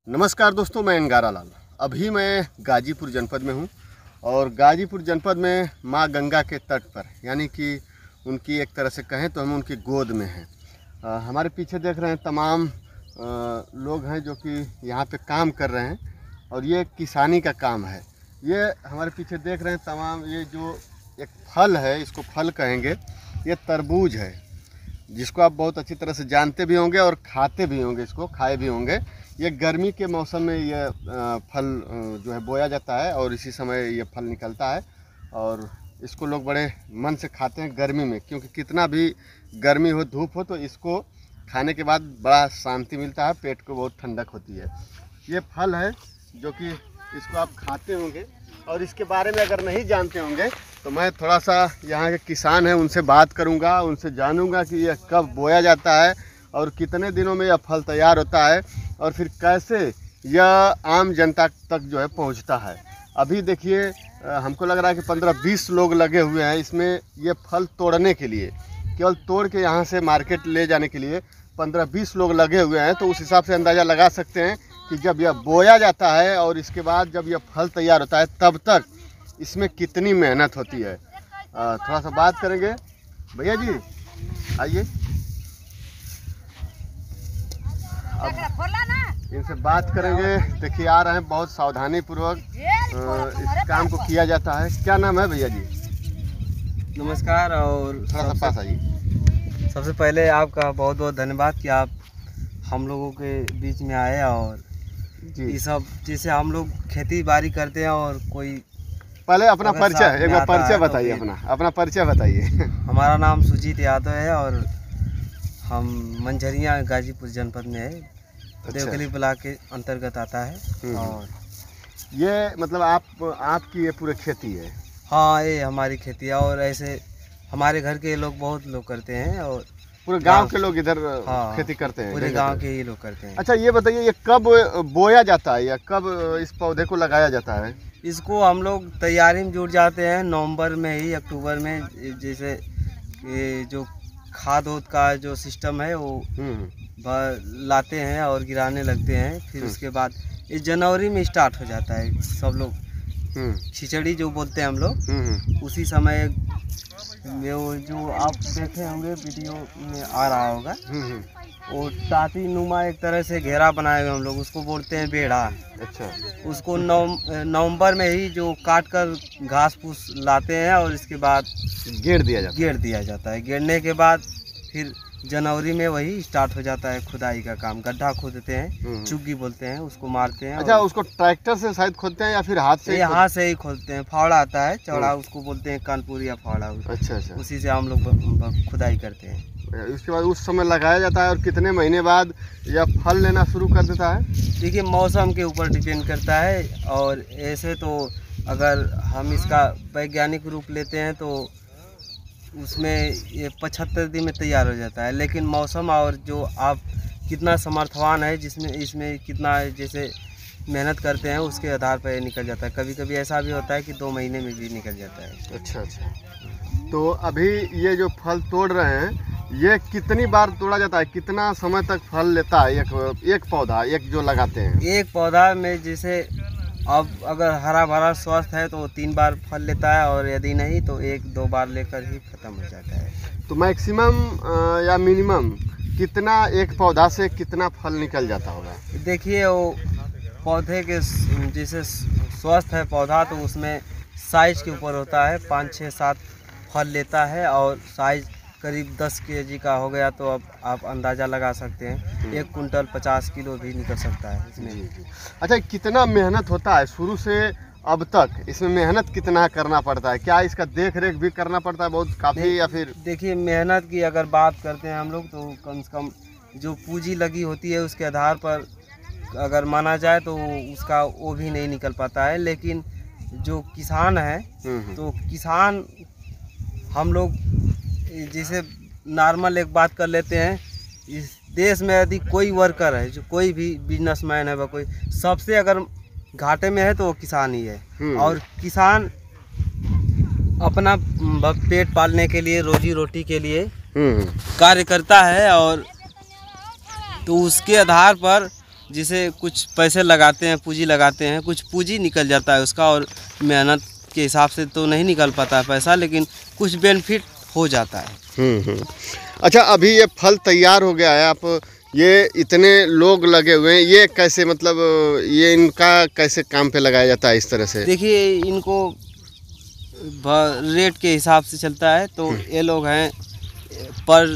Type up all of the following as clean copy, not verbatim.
नमस्कार दोस्तों, मैं अंगारा लाल। अभी मैं गाजीपुर जनपद में हूँ और गाजीपुर जनपद में माँ गंगा के तट पर, यानी कि उनकी एक तरह से कहें तो हम उनकी गोद में हैं। हमारे पीछे देख रहे हैं तमाम लोग हैं जो कि यहाँ पे काम कर रहे हैं और ये किसानी का काम है। ये हमारे पीछे देख रहे हैं तमाम, ये जो एक फल है इसको फल कहेंगे, ये तरबूज है जिसको आप बहुत अच्छी तरह से जानते भी होंगे और खाते भी होंगे, इसको खाए भी होंगे। ये गर्मी के मौसम में ये फल जो है बोया जाता है और इसी समय ये फल निकलता है और इसको लोग बड़े मन से खाते हैं गर्मी में, क्योंकि कितना भी गर्मी हो, धूप हो, तो इसको खाने के बाद बड़ा शांति मिलता है, पेट को बहुत ठंडक होती है। ये फल है जो कि इसको आप खाते होंगे और इसके बारे में अगर नहीं जानते होंगे तो मैं थोड़ा सा यहाँ के किसान हैं उनसे बात करूँगा, उनसे जानूँगा कि यह कब बोया जाता है और कितने दिनों में यह फल तैयार होता है और फिर कैसे यह आम जनता तक जो है पहुँचता है। अभी देखिए हमको लग रहा है कि 15-20 लोग लगे हुए हैं इसमें ये फल तोड़ने के लिए, केवल तोड़ के यहाँ से मार्केट ले जाने के लिए 15-20 लोग लगे हुए हैं। तो उस हिसाब से अंदाज़ा लगा सकते हैं कि जब यह बोया जाता है और इसके बाद जब यह फल तैयार होता है तब तक इसमें कितनी मेहनत होती है। थोड़ा सा बात करेंगे। भैया जी आइए, अब इनसे बात करेंगे। देखिए आ रहे हैं, बहुत सावधानी पूर्वक इस काम को किया जाता है। क्या नाम है भैया जी? नमस्कार। और थोड़ा सा पास आइए। सबसे पहले आपका बहुत बहुत धन्यवाद कि आप हम लोगों के बीच में आए और ये सब जैसे हम लोग खेती बाड़ी करते हैं और कोई पहले अपना परिचय, एक बार परिचय बताइए, अपना परिचय बताइए। हमारा नाम सुजीत यादव है और हम मंझरिया गाजीपुर जनपद में है। अच्छा। देवकली ब्लॉक के अंतर्गत आता है। और ये मतलब आपकी ये पूरी खेती है? हाँ, ये हमारी खेती है और ऐसे हमारे घर के लोग बहुत लोग करते हैं और पूरे गांव के लोग इधर खेती करते हैं? पूरे गांव के ही लोग करते हैं। अच्छा, ये बताइए ये कब बोया जाता है या कब इस पौधे को लगाया जाता है? इसको हम लोग तैयारी में जुट जाते हैं नवंबर में ही, अक्टूबर में। जैसे ये जो खाद का जो सिस्टम है वो लाते हैं और गिराने लगते हैं। फिर उसके बाद ये जनवरी में स्टार्ट हो जाता है। सब लोग खिचड़ी जो बोलते हैं हम लोग, उसी समय वो जो आप देखे होंगे वीडियो में आ रहा होगा, वो टाटी नुमा एक तरह से घेरा बनाए हुए हम लोग, उसको बोलते हैं बेड़ा। अच्छा। उसको नवंबर में ही जो काट कर घास फूस लाते हैं और इसके बाद गेड़ दिया जाता है। गेड़ने के बाद फिर जनवरी में वही स्टार्ट हो जाता है खुदाई का काम। गड्ढा खोदते हैं, चुग्गी बोलते हैं, उसको मारते हैं। अच्छा, उसको ट्रैक्टर से शायद खोदते हैं या फिर हाथ से? हाथ से ही खोदते हैं। फावड़ा आता है चौड़ा, उसको बोलते हैं कानपुर या फावड़ा। अच्छा। उसी से हम लोग खुदाई करते हैं। उसके बाद उस समय लगाया जाता है और कितने महीने बाद यह फल लेना शुरू कर देता है? देखिए मौसम के ऊपर डिपेंड करता है और ऐसे तो अगर हम इसका वैज्ञानिक रूप लेते हैं तो उसमें ये 75 दिन में तैयार हो जाता है। लेकिन मौसम और जो आप कितना समर्थवान है, जिसमें इसमें कितना जैसे मेहनत करते हैं उसके आधार पर निकल जाता है। कभी कभी ऐसा भी होता है कि 2 महीने में भी निकल जाता है। अच्छा। तो अभी ये जो फल तोड़ रहे हैं ये कितनी बार तोड़ा जाता है? कितना समय तक फल लेता है एक पौधा, एक जो लगाते हैं? एक पौधा में जैसे अब अगर हरा भरा स्वस्थ है तो 3 बार फल लेता है और यदि नहीं तो 1-2 बार लेकर ही ख़त्म हो जाता है। तो मैक्सिमम या मिनिमम कितना एक पौधा से कितना फल निकल जाता होगा? देखिए वो पौधे के जैसे स्वस्थ है पौधा तो उसमें साइज के ऊपर होता है। 5, 6, 7 फल लेता है और साइज करीब 10 kg का हो गया तो अब आप अंदाज़ा लगा सकते हैं 1 कुंटल 50 किलो भी निकल सकता है इसमें। अच्छा, कितना मेहनत होता है शुरू से अब तक? इसमें मेहनत कितना करना पड़ता है? क्या इसका देख रेख भी करना पड़ता है बहुत काफ़ी या फिर? देखिए मेहनत की अगर बात करते हैं हम लोग तो कम से कम जो पूंजी लगी होती है उसके आधार पर अगर माना जाए तो उसका वो भी नहीं निकल पाता है। लेकिन जो किसान है तो किसान हम लोग जैसे नॉर्मल एक बात कर लेते हैं, इस देश में यदि कोई वर्कर है, जो कोई भी बिजनेसमैन है वह कोई, सबसे अगर घाटे में है तो वो किसान ही है। और किसान अपना पेट पालने के लिए, रोजी रोटी के लिए कार्य करता है और तो उसके आधार पर जिसे कुछ पैसे लगाते हैं, पूंजी लगाते हैं, कुछ पूंजी निकल जाता है उसका, और मेहनत के हिसाब से तो नहीं निकल पाता है पैसा, लेकिन कुछ बेनिफिट हो जाता है। अच्छा, अभी ये फल तैयार हो गया है, आप ये इतने लोग लगे हुए हैं, ये कैसे, मतलब ये इनका कैसे काम पे लगाया जाता है इस तरह से? देखिए, इनको रेट के हिसाब से चलता है, तो ये लोग हैं पर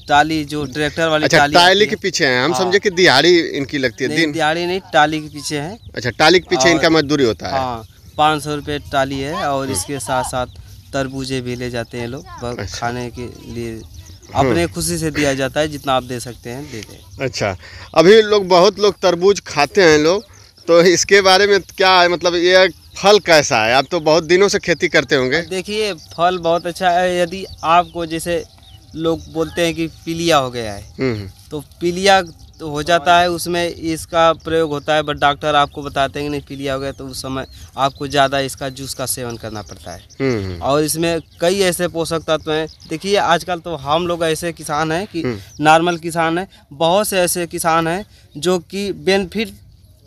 टाली, जो ट्रैक्टर वाली अच्छा, टाली टाली के पीछे हैं, हम हाँ। समझे कि दिहाड़ी इनकी लगती है। नहीं, दिहाड़ी नहीं, टाली के पीछे है। अच्छा, टाली के पीछे और इनका मजदूरी होता है। हाँ, 500 रुपये टाली है, और इसके साथ साथ तरबूजे भी ले जाते हैं लोग, अच्छा। खाने के लिए अपने खुशी से दिया जाता है, जितना आप दे सकते हैं दे दें। अच्छा, अभी बहुत लोग तरबूज खाते हैं लोग, तो इसके बारे में क्या है, मतलब ये फल कैसा है? आप तो बहुत दिनों से खेती करते होंगे। देखिए, फल बहुत अच्छा है। यदि आपको, जैसे लोग बोलते हैं कि पीलिया हो गया है, तो पीलिया तो हो जाता है, उसमें इसका प्रयोग होता है, बट डॉक्टर आपको बताते हैं कि नहीं पीलिया हो गया, तो उस समय आपको ज़्यादा इसका जूस का सेवन करना पड़ता है। और इसमें कई ऐसे पोषक तत्व हैं। देखिए, आजकल तो हम लोग ऐसे किसान हैं कि नॉर्मल किसान हैं, बहुत से ऐसे किसान हैं जो कि बेनिफिट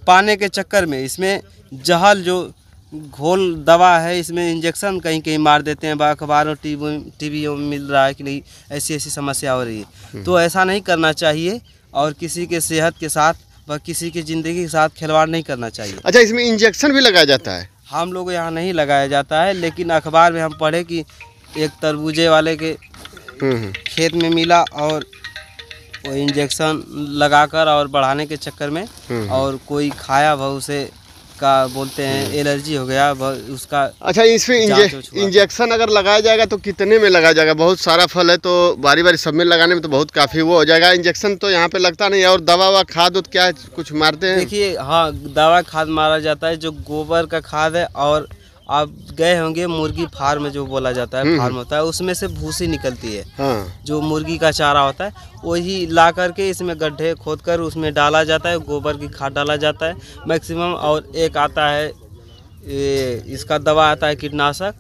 पाने के चक्कर में इसमें जहल जो घोल दवा है, इसमें इंजेक्शन कहीं कहीं मार देते हैं। अखबारों टीवीओं में मिल रहा है कि नहीं ऐसी ऐसी समस्या हो रही है, तो ऐसा नहीं करना चाहिए, और किसी के सेहत के साथ व किसी की ज़िंदगी के साथ खिलवाड़ नहीं करना चाहिए। अच्छा, इसमें इंजेक्शन भी लगाया जाता है? हम लोग यहाँ नहीं लगाया जाता है, लेकिन अखबार में हम पढ़े कि एक तरबूजे वाले के खेत में मिला, और वो इंजेक्शन लगाकर और बढ़ाने के चक्कर में, और कोई खाया वह उसे का बोलते हैं एलर्जी हो गया वह उसका। अच्छा, इसमें इंजेक्शन अगर लगाया जाएगा तो कितने में लगाया जाएगा? बहुत सारा फल है, तो बारी बारी सब में लगाने में तो बहुत काफ़ी वो हो जाएगा। इंजेक्शन तो यहाँ पे लगता नहीं है। और दवा वा खाद क्या है, कुछ मारते हैं? देखिए, हाँ, दवा खाद मारा जाता है, जो गोबर का खाद है। और आप गए होंगे मुर्गी फार्म में, जो बोला जाता है फार्म होता है, उसमें से भूसी निकलती है। हाँ। जो मुर्गी का चारा होता है, वही ला करके इसमें गड्ढे खोद कर उसमें डाला जाता है, गोबर की खाद डाला जाता है मैक्सिमम। और एक आता है इसका दवा आता है कीटनाशक,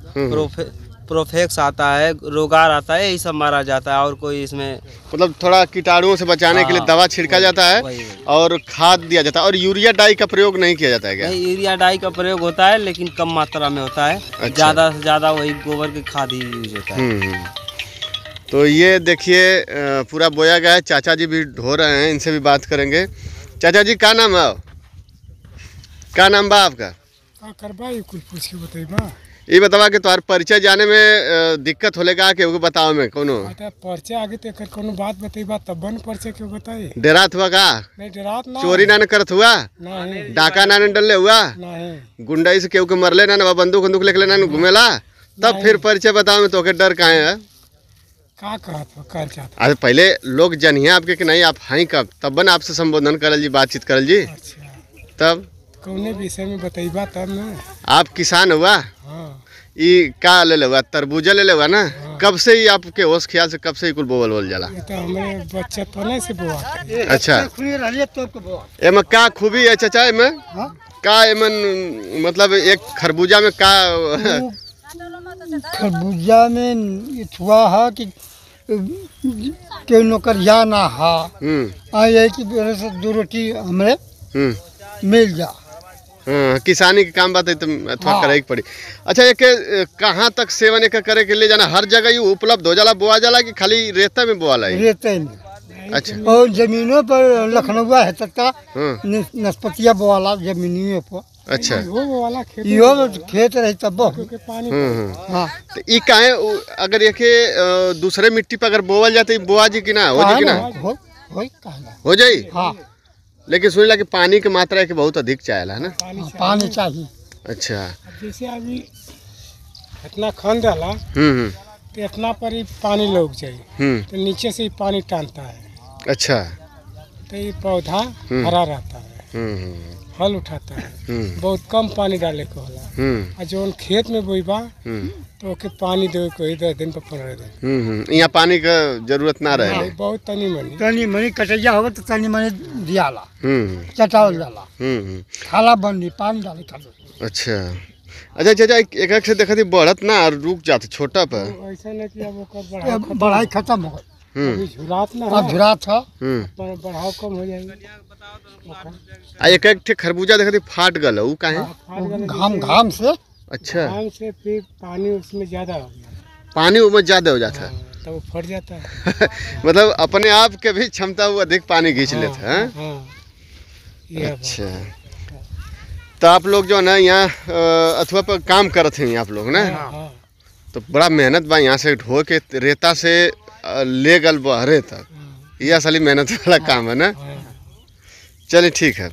प्रोफेक्स आता है, रोगार आता है, यही सब मारा जाता है। और कोई इसमें मतलब थोड़ा कीटाणुओं से बचाने के लिए दवा छिड़का जाता है, और खाद दिया जाता है। और यूरिया डाई का प्रयोग नहीं किया जाता है क्या? नहीं, यूरिया डाई का प्रयोग होता है, लेकिन कम मात्रा में होता है। अच्छा। ज़्यादा से ज़्यादा वही गोबर की खाद ही यूज होता है। तो ये देखिए, पूरा बोया गया है। चाचा जी भी ढो रहे हैं, इनसे भी बात करेंगे। चाचा जी, क्या नाम है? क्या नाम बा आपका? कुछ पूछ के बताइबा। ये बतावा कि तुम्हारे परिचय जाने में दिक्कत होले का, के बताओ में कोनो परिचय आगे तो कोनो बात बताइबा तब न परिचय क्यों बताई? डरात हुआ का? नहीं, डरात ना। चोरी ना करत हुआ? नहीं। डाका ना डलले हुआ? नहीं। गुंडाई से केहू के मरले ना, बंदूक बंदूक लेके ना घूमेला? तब फिर परिचय बताओ में, तो के डर काहे है? का कहत अरे पहले लोग जनिए आपके कि नहीं आप हैं कब, तब न आपसे संबोधन करल जी, बातचीत करल जी। अच्छा। तब कौने विषय में बताइबा तब ना। आप किसान हुआ? हाँ। ये का ले हुआ? तरबूजा ले हुआ ना? हाँ। कब से ही आपके होश ख्याल से कब से ही कुल बोल जाला? ये तो हमें बचपन से बोआ। अच्छा, एम का खूबी है चाचा एम का? एमन मतलब एक खरबूजा में का? खरबूजा में इथुआ है कि नौकरिया ना हा, ये कि दो रोटी हमरे मिल जा। किसानी के काम बात है तो थोड़ा करे पड़ी। अच्छा, एक कहाँ तक सेवन एक करे के लिए जाना? हर जगह ये उपलब्ध हो जाला, बोआ जाला कि खाली रेता में बोआ ला? रेते में। अच्छा। और जमीनों पर लखनऊ है तक नस्पतिया बोआला जमीनियों पर। अच्छा, यो खेत रही तब पानी। हाँ, तो ये काहे अगर ये दूसरे मिट्टी पर अगर बोवल जाते बोआ जी कि ना हो जी कि ना हो जाई? हाँ। लेकिन सुन ला कि पानी की मात्रा के बहुत अधिक चाहिए है ना? पानी चाहिए। अच्छा। जैसे अभी इतना खन डाला तो इतना पर ही पानी लोग चाहिए, तो नीचे से ही पानी टानता है। अच्छा। तो ये पौधा हरा रहता है, फल उठाता है। बहुत कम पानी डाले को होला। और जो खेत में बोईबा तो ओके पानी दे को 10 दिन पर 15 दिन। यहाँ पानी का जरूरत ना रहे। बहुत तनी मनी कटैया होगा तो तनी मनी दियाला, चटावल जाला, खाला बंदी पानी डाले खाली। अच्छा। अच्छा चाचा, एक एक से देखा थी बढ़त ना और रुक जाते छोटा पर। ऐसा नहीं कि अब बढ़ाई खत्म हो गई। झुरात ना, अब झुरात है, बढ़ाव कम हो जाएगी। एक एक ठे खरबूजा देखते फाट गल ऊ काहे? घाम से अच्छा, घाम से फिर पानी उसमें ज्यादा हो गया, पानी उमस ज्यादा हो जाता है। तो वो फट जाता है। मतलब अपने आप के भी क्षमता वो अधिक पानी खींच लेते हैं। ये अच्छा, तो आप लोग जो है ना यहाँ अथवा पर काम करते हैं आप लोग ना, तो बड़ा मेहनत बा यहाँ से ढो के रेता से ले गल बहरे तक, ये असली मेहनत वाला काम है ना। चलिए ठीक है,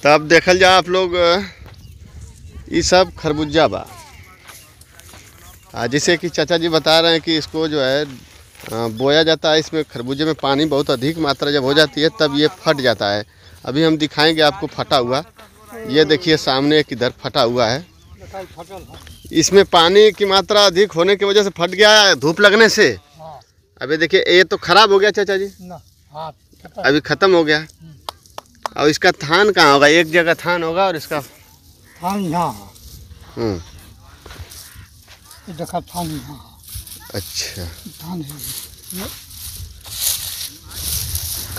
तो अब देखल जाए आप लोग ये सब खरबूजा बा, जैसे कि चाचा जी बता रहे हैं कि इसको जो है बोया जाता है। इसमें खरबूजे में पानी बहुत अधिक मात्रा जब हो जाती है तब ये फट जाता है। अभी हम दिखाएंगे आपको फटा हुआ, ये देखिए सामने एक इधर फटा हुआ है। इसमें पानी की मात्रा अधिक होने की वजह से फट गया है धूप लगने से। अभी देखिए ये तो खराब हो गया चाचा जी, अभी ख़त्म हो गया। और इसका थान कहाँ होगा? एक जगह थान होगा और इसका थान यहाँ, देखा थान यहाँ। अच्छा, थान है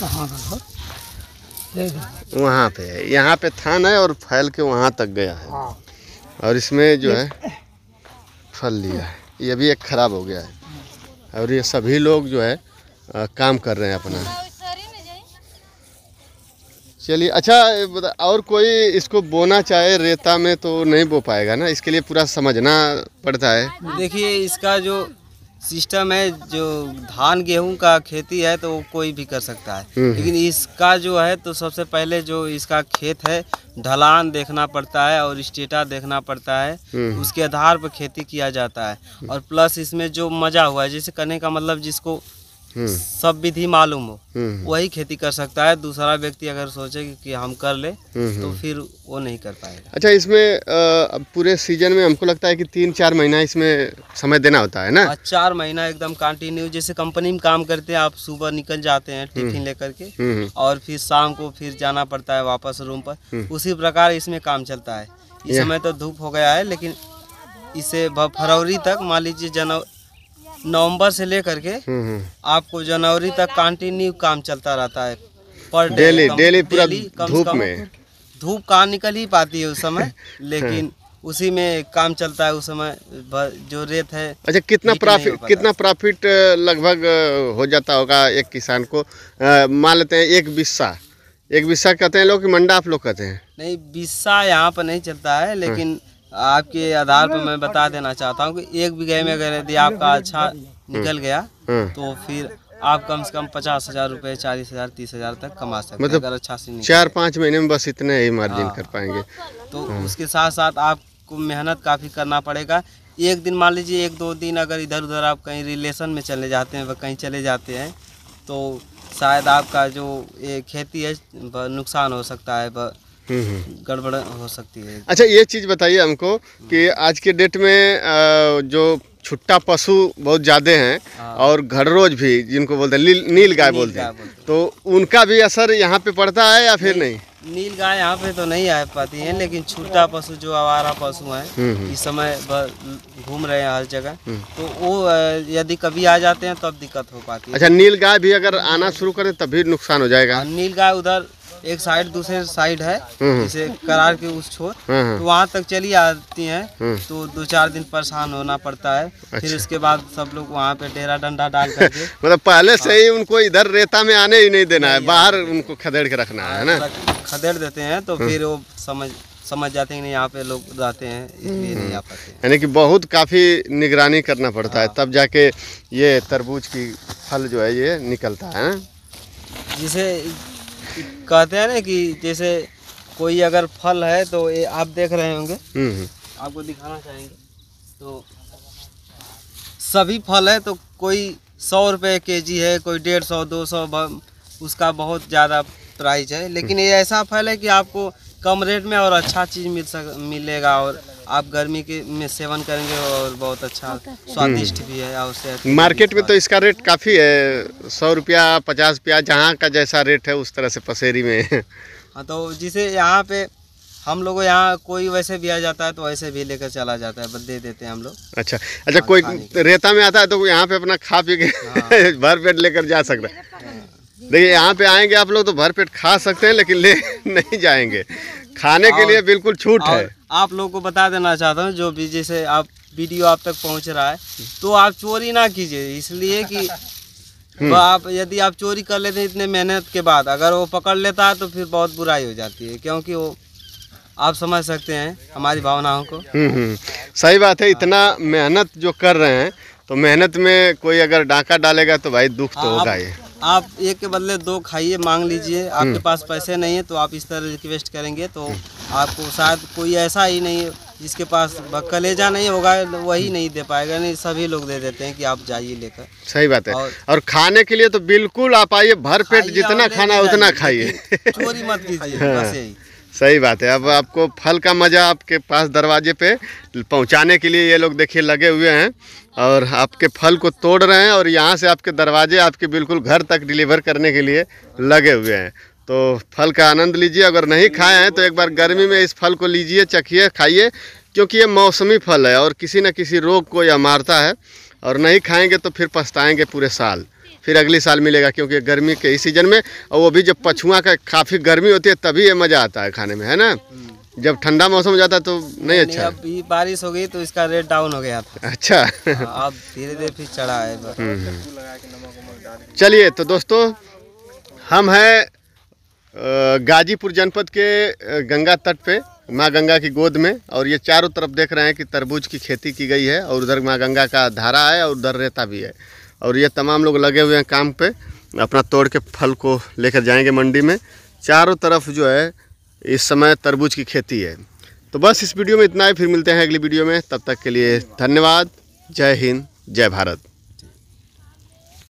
कहाँ वहाँ पे है, यहाँ पे थान है और फैल के वहाँ तक गया है। और इसमें जो है फल लिया है, ये भी एक खराब हो गया है। और ये सभी लोग जो है काम कर रहे हैं अपना। चलिए, अच्छा और कोई इसको बोना चाहे रेता में तो नहीं बो पाएगा ना, इसके लिए पूरा समझना पड़ता है। देखिए इसका जो सिस्टम है, जो धान गेहूं का खेती है तो वो कोई भी कर सकता है, लेकिन इसका जो है तो सबसे पहले जो इसका खेत है ढलान देखना पड़ता है और स्टेटा देखना पड़ता है, उसके आधार पर खेती किया जाता है। और प्लस इसमें जो मजा हुआ है, जैसे करने का मतलब जिसको सब विधि मालूम हो वही खेती कर सकता है। दूसरा व्यक्ति अगर सोचे कि हम कर ले तो फिर वो नहीं कर पाएगा। अच्छा, इसमें पूरे सीजन में हमको लगता है कि 3-4 महीना इसमें समय देना होता है ना? 4 महीना एकदम कंटिन्यू, जैसे कंपनी में काम करते हैं आप, सुबह निकल जाते हैं टिफिन लेकर के और फिर शाम को फिर जाना पड़ता है वापस रूम पर, उसी प्रकार इसमें काम चलता है। इस समय तो धूप हो गया है, लेकिन इसे फरवरी तक, मान लीजिए नवंबर से लेकर के आपको जनवरी तक कंटिन्यू काम चलता रहता है। पर डेली पूरा धूप में, धूप कहाँ निकल ही पाती है उस समय, लेकिन उसी में काम चलता है उस समय। जो रेत है, अच्छा, कितना प्रॉफिट लगभग हो जाता होगा एक किसान को? मान लेते हैं एक बिस्सा कहते हैं लोग कि मंडा आप लोग कहते हैं? नहीं, बिस्सा यहाँ पर नहीं चलता है, लेकिन आपके आधार पर मैं बता देना चाहता हूँ कि 1 बीघे में अगर यदि आपका अच्छा निकल गया तो फिर आप कम से कम 50,000 रुपये, 40,000, 30,000 तक कमा सकते हैं। मतलब अगर अच्छा से 4-5 महीने में बस इतने ही मार्जिन कर पाएंगे। तो उसके साथ साथ आपको मेहनत काफ़ी करना पड़ेगा। एक दिन मान लीजिए 1-2 दिन अगर इधर उधर आप कहीं रिलेशन में चले जाते हैं, कहीं चले जाते हैं, तो शायद आपका जो ये खेती है नुकसान हो सकता है, गड़बड़ हो सकती है। अच्छा, ये चीज़ बताइए हमको कि आज के डेट में जो छुट्टा पशु बहुत ज़्यादा हैं और घड़रोज भी जिनको बोलते हैं, नील गाय बोलते हैं, तो उनका भी असर यहाँ पे पड़ता है या फिर नहीं? नील गाय यहाँ पे तो नहीं आ पाती है, लेकिन छुट्टा पशु जो आवारा पशु हैं इस समय घूम रहे हैं हर जगह, तो वो यदि कभी आ जाते हैं तब दिक्कत हो पाती है। अच्छा, नील गाय भी अगर आना शुरू करे तभी नुकसान हो जाएगा? नील गाय उधर एक साइड, दूसरे साइड है, जैसे करार के उस छोर, तो वहाँ तक चली आती हैं, तो 2-4 दिन परेशान होना पड़ता है। अच्छा। फिर उसके बाद सब लोग वहाँ पे डेरा डंडा डाल करके मतलब पहले से ही उनको इधर रेता में आने ही नहीं देना है, बाहर उनको खदेड़ के रखना है ना? खदेड़ देते हैं तो फिर वो समझ जाते हैं नहीं यहाँ पे लोग रहते हैं, इसलिए नहीं आ पाते। यानी कि बहुत काफ़ी निगरानी करना पड़ता है, तब जाके ये तरबूज की फल जो है ये निकलता है। जिसे कहते हैं ना कि जैसे कोई अगर फल है तो ये आप देख रहे होंगे, आपको दिखाना चाहेंगे, तो सभी फल है तो कोई 100 रुपये केजी है, कोई 150, 200, उसका बहुत ज़्यादा प्राइस है। लेकिन ये ऐसा फल है कि आपको कम रेट में और अच्छा चीज़ मिलेगा, और आप गर्मी के में सेवन करेंगे और बहुत अच्छा स्वादिष्ट भी है। और मार्केट में तो इसका रेट काफ़ी है, 100 रुपया, 50 रुपया, जहाँ का जैसा रेट है उस तरह से पसेरी में। हाँ, तो जिसे यहाँ पे हम लोग यहाँ कोई वैसे भी आ जाता है तो वैसे भी लेकर चला जाता है, दे देते हैं हम लोग। अच्छा, कोई रेता में आता है तो यहाँ पे अपना खा पी के भर पेट लेकर जा सकता है। देखिए यहाँ पे आएंगे आप लोग तो भर पेट खा सकते हैं, लेकिन ले नहीं जाएंगे, खाने के लिए बिल्कुल छूट है। आप लोगों को बता देना चाहता हूँ, जो भी जैसे आप वीडियो आप तक पहुँच रहा है तो आप चोरी ना कीजिए, इसलिए कि आप यदि आप चोरी कर लेते हैं इतने मेहनत के बाद, अगर वो पकड़ लेता है तो फिर बहुत बुराई हो जाती है, क्योंकि वो आप समझ सकते हैं हमारी भावनाओं को। सही बात है। इतना मेहनत जो कर रहे हैं तो मेहनत में कोई अगर डाका डालेगा तो भाई दुख तो होगा ही। आप एक के बदले दो खाइए, मांग लीजिए। आपके पास पैसे नहीं है तो आप इस तरह रिक्वेस्ट करेंगे तो आपको शायद कोई ऐसा ही नहीं जिसके पास कलेजा नहीं होगा वही नहीं दे पाएगा, नहीं सभी लोग दे देते हैं कि आप जाइए लेकर। सही बात है। और खाने के लिए तो बिल्कुल आप आइए, भर पेट जितना खाना है उतना खाइए, चोरी मत कीजिए, बस यही। सही बात है। अब आपको फल का मज़ा आपके पास दरवाजे पे पहुंचाने के लिए ये लोग देखिए लगे हुए हैं और आपके फल को तोड़ रहे हैं और यहाँ से आपके दरवाजे आपके बिल्कुल घर तक डिलीवर करने के लिए लगे हुए हैं। तो फल का आनंद लीजिए। अगर नहीं खाए हैं तो एक बार गर्मी में इस फल को लीजिए, चखिए, खाइए, क्योंकि ये मौसमी फल है और किसी न किसी रोग को यह मारता है। और नहीं खाएँगे तो फिर पछताएँगे पूरे साल, फिर अगले साल मिलेगा, क्योंकि गर्मी के इस सीजन में, और वो भी जब पछुआ का काफ़ी गर्मी होती है तभी ये मज़ा आता है खाने में, है ना। जब ठंडा मौसम हो जाता है तो नहीं अच्छा। अभी बारिश हो गई तो इसका रेट डाउन हो गया था। अच्छा। अब धीरे धीरे फिर चढ़ा है। चलिए तो दोस्तों, हम हैं गाजीपुर जनपद के गंगा तट पे, माँ गंगा की गोद में, और ये चारों तरफ देख रहे हैं कि तरबूज की खेती की गई है और उधर माँ गंगा का धारा है और उधर रेता भी है। और ये तमाम लोग लगे हुए हैं काम पे, अपना तोड़ के फल को लेकर जाएंगे मंडी में। चारों तरफ जो है इस समय तरबूज की खेती है। तो बस इस वीडियो में इतना ही, फिर मिलते हैं अगली वीडियो में। तब तक के लिए धन्यवाद। जय हिंद, जय भारत।